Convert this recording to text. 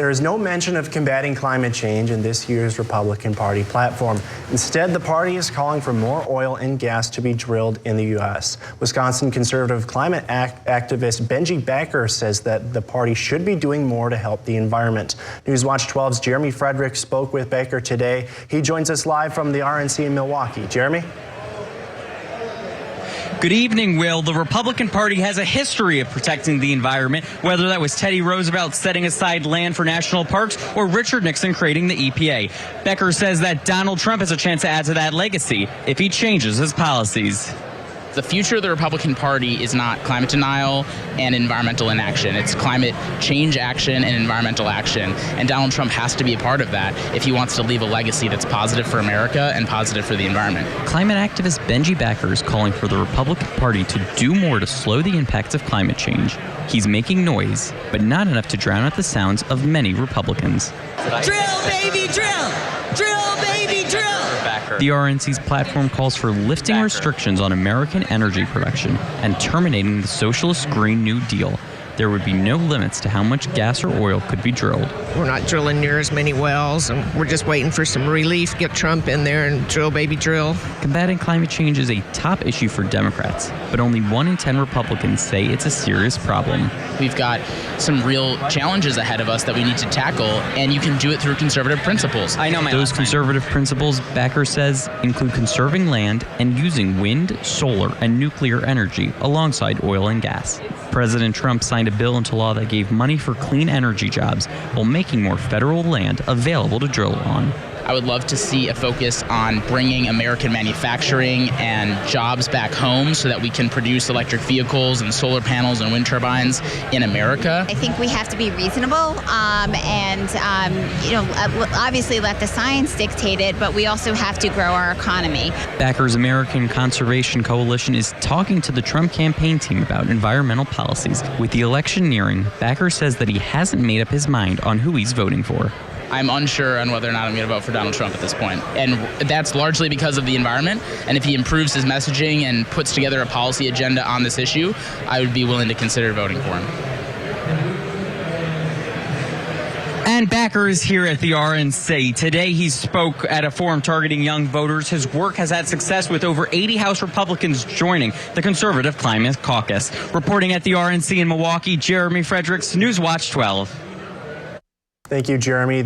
There is no mention of combating climate change in this year's Republican Party platform. Instead, the party is calling for more oil and gas to be drilled in the U.S. Wisconsin conservative climate activist Benji Backer says that the party should be doing more to help the environment. Newswatch 12's Jeremy Fredricks spoke with Backer today. He joins us live from the RNC in Milwaukee. Jeremy? Good evening, Will. The Republican Party has a history of protecting the environment, whether that was Teddy Roosevelt setting aside land for national parks or Richard Nixon creating the EPA. Backer says that Donald Trump has a chance to add to that legacy if he changes his policies. The future of the Republican Party is not climate denial and environmental inaction. It's climate change action and environmental action. And Donald Trump has to be a part of that if he wants to leave a legacy that's positive for America and positive for the environment. Climate activist Benji Backer is calling for the Republican Party to do more to slow the impacts of climate change. He's making noise, but not enough to drown out the sounds of many Republicans. Drill, baby, drill! Drill, baby, drill! The RNC's platform calls for lifting restrictions on American energy production and terminating the socialist Green New Deal. There would be no limits to how much gas or oil could be drilled. We're not drilling near as many wells, and we're just waiting for some relief. Get Trump in there and drill, baby, drill. Combating climate change is a top issue for Democrats, but only 1 in 10 Republicans say it's a serious problem. We've got some real challenges ahead of us that we need to tackle, and you can do it through conservative principles. Those conservative principles, Backer says, include conserving land and using wind, solar, and nuclear energy alongside oil and gas. President Trump signed a bill into law that gave money for clean energy jobs while making more federal land available to drill on. I would love to see a focus on bringing American manufacturing and jobs back home so that we can produce electric vehicles and solar panels and wind turbines in America. I think we have to be reasonable and obviously let the science dictate it, but we also have to grow our economy. Backer's American Conservation Coalition is talking to the Trump campaign team about environmental policies. With the election nearing, Backer says that he hasn't made up his mind on who he's voting for. I'm unsure on whether or not I'm going to vote for Donald Trump at this point. And that's largely because of the environment. And if he improves his messaging and puts together a policy agenda on this issue, I would be willing to consider voting for him. And Backer is here at the RNC. Today he spoke at a forum targeting young voters. His work has had success with over 80 House Republicans joining the Conservative Climate Caucus. Reporting at the RNC in Milwaukee, Jeremy Fredricks, Newswatch 12. Thank you, Jeremy.